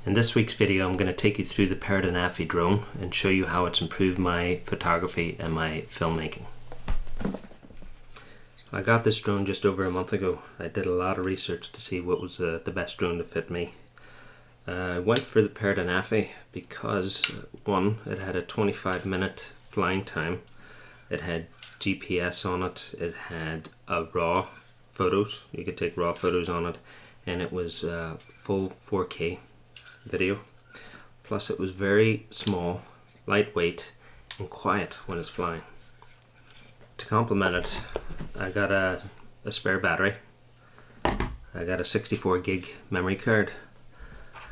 In this week's video, I'm going to take you through the Parrot Anafi drone and show you how it's improved my photography and my filmmaking. I got this drone just over a month ago. I did a lot of research to see what was the best drone to fit me. I went for the Parrot Anafi because, one, it had a 25-minute flying time, it had GPS on it, it had raw photos, you could take raw photos on it, and it was full 4K video. Plus it was very small, lightweight and quiet when it's flying. To complement it, I got a spare battery, I got a 64 gig memory card,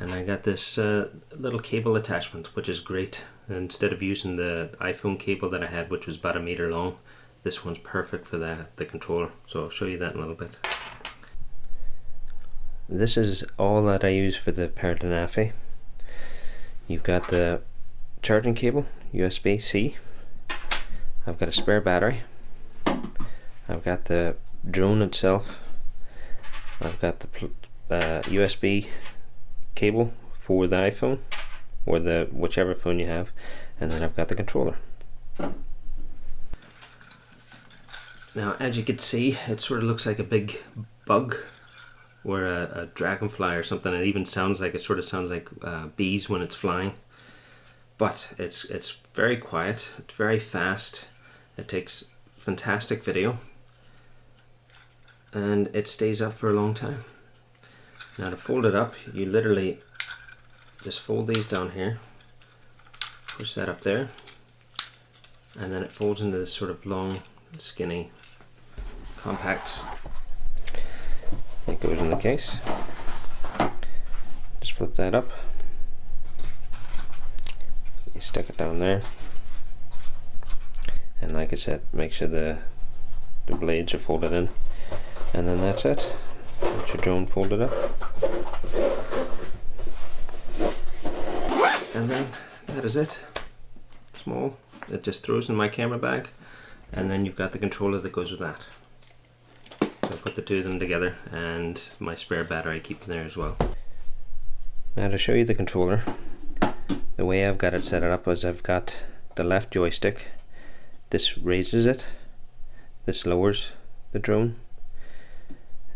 and I got this little cable attachment, which is great. Instead of using the iPhone cable that I had, which was about 1 meter long, this one's perfect for the controller, so I'll show you that in a little bit. This is all that I use for the Parrot Anafi. You've got the charging cable, USB-C. I've got a spare battery. I've got the drone itself. I've got the USB cable for the iPhone or the whichever phone you have, and then I've got the controller. Now, as you can see, it sort of looks like a big bug or a dragonfly or something. It even sounds like, it sort of sounds like bees when it's flying. But it's very quiet, it's very fast, it takes fantastic video, and it stays up for a long time. Now to fold it up, you literally just fold these down here, push that up there, and then it folds into this sort of long, skinny, compact. It goes in the case. Just flip that up. You stick it down there, and like I said, make sure the blades are folded in, and then that's it. Get your drone folded up, and then that is it. Small. It just throws in my camera bag, and then you've got the controller that goes with that. So I put the two of them together, and my spare battery I keep in there as well. Now to show you the controller, the way I've got it set up is I've got the left joystick. This raises it, this lowers the drone,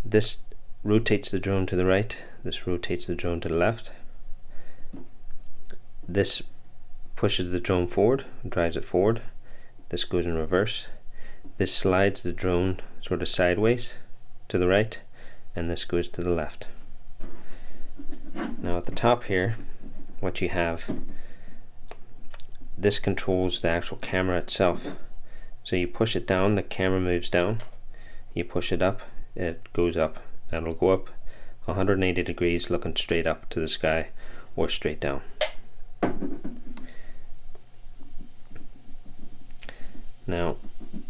this rotates the drone to the right, this rotates the drone to the left, this pushes the drone forward, drives it forward, this goes in reverse, this slides the drone sort of sideways to the right, and this goes to the left. Now at the top here, what you have, this controls the actual camera itself. So you push it down, the camera moves down, you push it up, it goes up, and it'll go up 180 degrees looking straight up to the sky or straight down. Now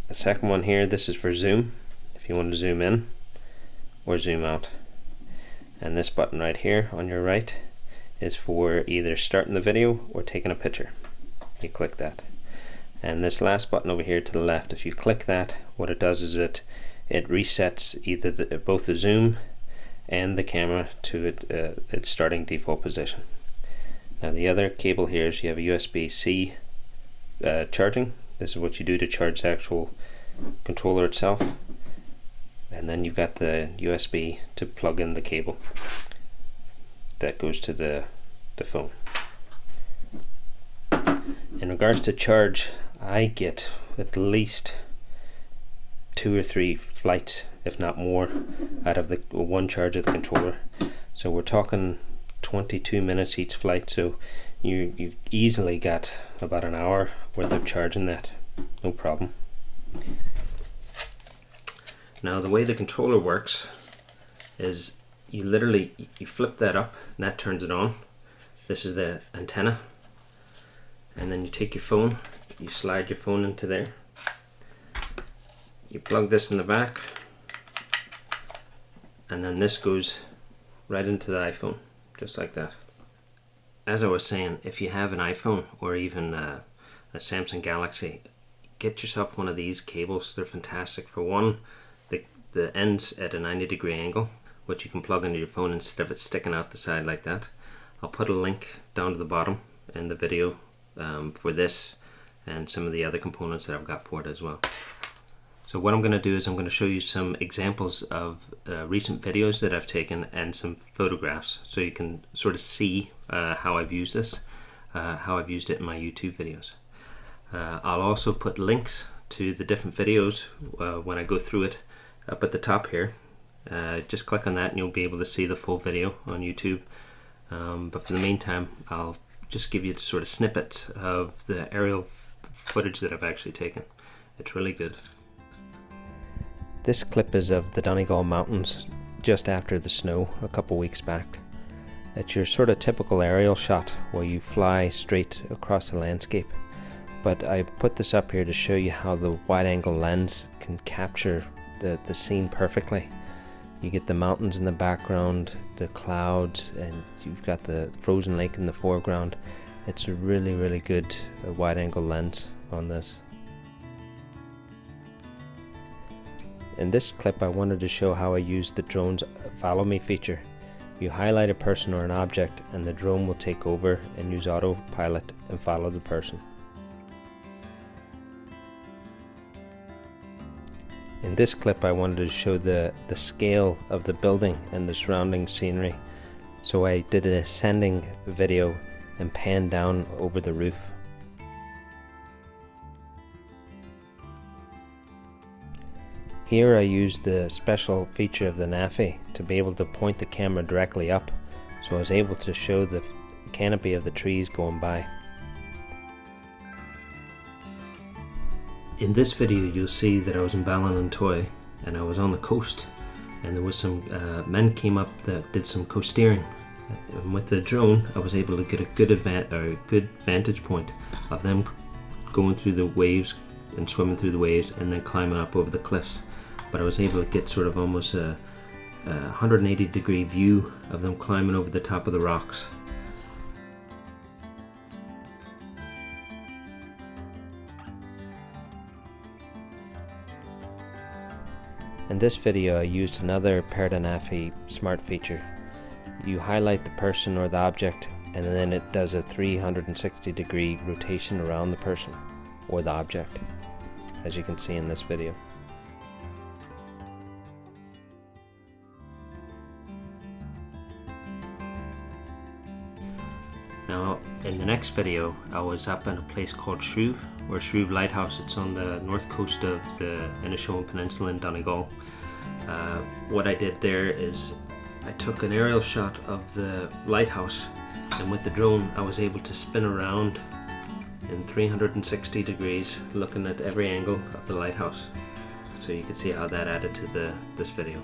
the second one here, this is for zoom, if you want to zoom in or zoom out. And this button right here on your right is for either starting the video or taking a picture. You click that. And this last button over here to the left, if you click that, what it does is it resets either both the zoom and the camera to its starting default position. Now the other cable here is you have a USB-C charging. This is what you do to charge the actual controller itself, and then you've got the USB to plug in the cable that goes to the phone. In regards to charge, I get at least 2 or 3 flights, if not more, out of the one charge of the controller. So we're talking 22 minutes each flight, so you've easily got about an hour worth of charge in that, no problem. Now the way the controller works is you literally flip that up and that turns it on. This is the antenna, and then you take your phone, you slide your phone into there, you plug this in the back, and then this goes right into the iPhone, just like that. As I was saying, if you have an iPhone or even a Samsung Galaxy, get yourself one of these cables. They're fantastic. For one, the end's at a 90-degree angle, which you can plug into your phone instead of it sticking out the side like that. I'll put a link down to the bottom in the video for this and some of the other components that I've got for it as well. So what I'm going to do is I'm going to show you some examples of recent videos that I've taken and some photographs, so you can sort of see how I've used this, how I've used it in my YouTube videos. I'll also put links to the different videos when I go through it up at the top here. Just click on that and you'll be able to see the full video on YouTube. But for the meantime, I'll just give you sort of snippets of the aerial footage that I've actually taken. It's really good. This clip is of the Donegal Mountains just after the snow a couple weeks back. It's your sort of typical aerial shot where you fly straight across the landscape. But I put this up here to show you how the wide angle lens can capture the scene perfectly. You get the mountains in the background, the clouds, and you've got the frozen lake in the foreground. It's a really good wide angle lens on this. In this clip I wanted to show how I used the drone's follow me feature. You highlight a person or an object and the drone will take over and use autopilot and follow the person. In this clip I wanted to show the scale of the building and the surrounding scenery. So I did an ascending video and panned down over the roof. Here I used the special feature of the Anafi to be able to point the camera directly up, so I was able to show the canopy of the trees going by. In this video you'll see that I was in Ballinantoy and I was on the coast, and there was some men came up that did some coast steering, and with the drone I was able to get a good vantage point of them going through the waves and swimming through the waves and then climbing up over the cliffs. But I was able to get sort of almost a 180-degree view of them climbing over the top of the rocks. In this video I used another Parrot Anafi smart feature. You highlight the person or the object and then it does a 360-degree rotation around the person or the object, as you can see in this video. Now in the next video I was up in a place called Shreve, or Shreve Lighthouse. It's on the north coast of the Inishowen Peninsula in Donegal. What I did there is I took an aerial shot of the lighthouse, and with the drone I was able to spin around in 360 degrees looking at every angle of the lighthouse. So you can see how that added to this video.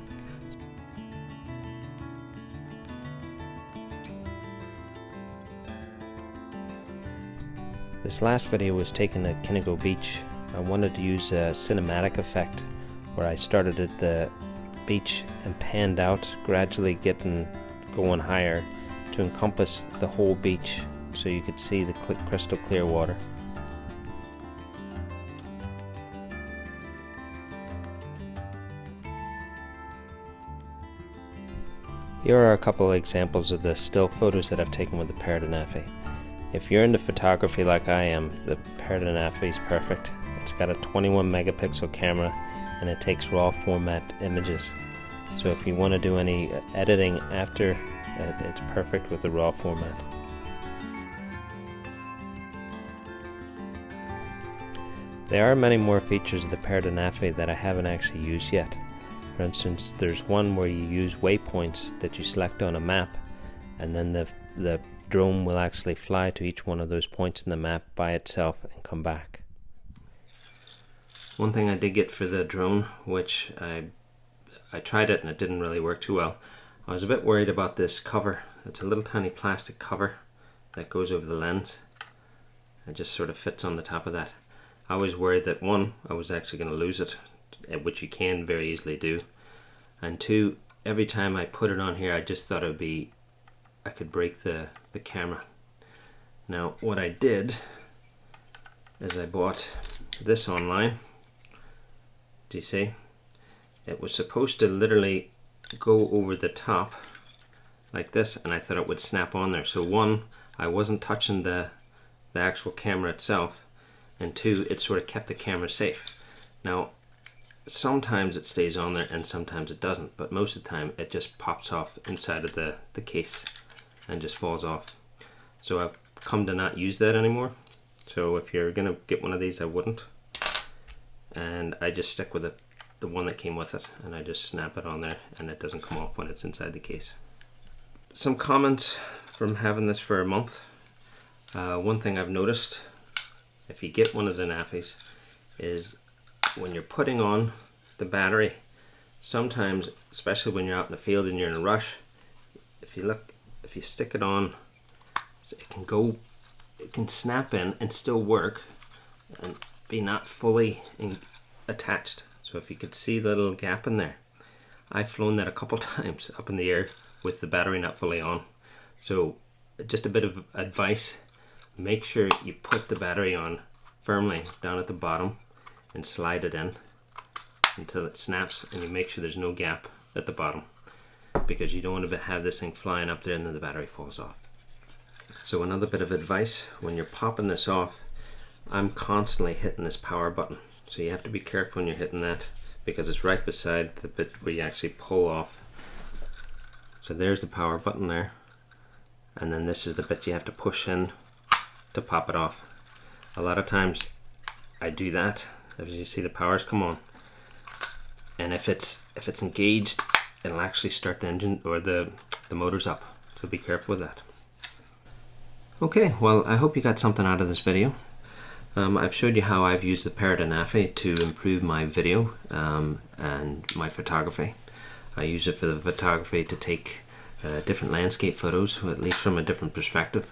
This last video was taken at Kinnigo Beach. I wanted to use a cinematic effect where I started at the beach and panned out, gradually going higher to encompass the whole beach so you could see the crystal clear water. Here are a couple of examples of the still photos that I've taken with the Parrot Anafi. If you're into photography like I am, the Parrot Anafi is perfect. It's got a 21 megapixel camera and it takes raw format images. So if you want to do any editing after, it's perfect with the raw format. There are many more features of the Parrot Anafi that I haven't actually used yet. For instance, there's one where you use waypoints that you select on a map, and then the drone will actually fly to each one of those points in the map by itself and come back. One thing I did get for the drone, which I tried it and it didn't really work too well. I was a bit worried about this cover. It's a little tiny plastic cover that goes over the lens. It just sort of fits on the top of that. I was worried that one, I was actually going to lose it, which you can very easily do, and two, every time I put it on here I just thought I could break the camera. Now what I did is I bought this online. Do you see? It was supposed to literally go over the top like this, and I thought it would snap on there. So one, I wasn't touching the actual camera itself, and two, it sort of kept the camera safe. Now sometimes it stays on there and sometimes it doesn't, but most of the time it just pops off inside of the case and just falls off. So I've come to not use that anymore. So if you're gonna get one of these, I wouldn't. And I just stick with the one that came with it, and I just snap it on there and it doesn't come off when it's inside the case. Some comments from having this for a month. One thing I've noticed, if you get one of the Anafis, is when you're putting on the battery, sometimes, especially when you're out in the field and you're in a rush, if you stick it on, it can snap in and still work and be not fully attached. So if you could see the little gap in there, I've flown that a couple times up in the air with the battery not fully on. So just a bit of advice, make sure you put the battery on firmly down at the bottom and slide it in until it snaps, and you make sure there's no gap at the bottom, because you don't want to have this thing flying up there and then the battery falls off. So another bit of advice, when you're popping this off, I'm constantly hitting this power button, so you have to be careful when you're hitting that, because it's right beside the bit where you actually pull off. So there's the power button there, and then this is the bit you have to push in to pop it off. A lot of times I do that, as you see the powers come on, and if it's engaged, it'll actually start the engine or the motors up, so be careful with that. Okay, well, I hope you got something out of this video. I've showed you how I've used the Parrot Anafi to improve my video and my photography. I use it for the photography to take different landscape photos, at least from a different perspective.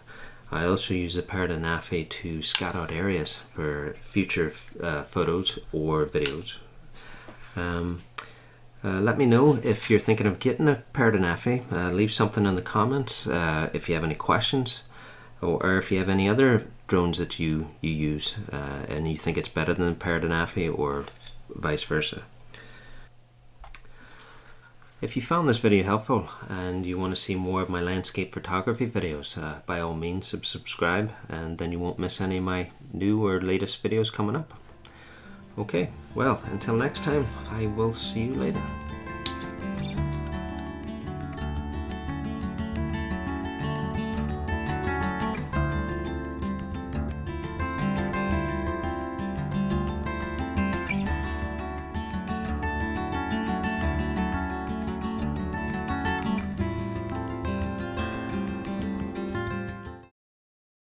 I also use the Parrot Anafi to scout out areas for future photos or videos. Let me know if you're thinking of getting a Parrot Anafi. Leave something in the comments if you have any questions, or if you have any other drones that you use and you think it's better than the Parrot Anafi, or vice versa. If you found this video helpful and you want to see more of my landscape photography videos, by all means subscribe, and then you won't miss any of my new or latest videos coming up. Okay, well, until next time, I will see you later.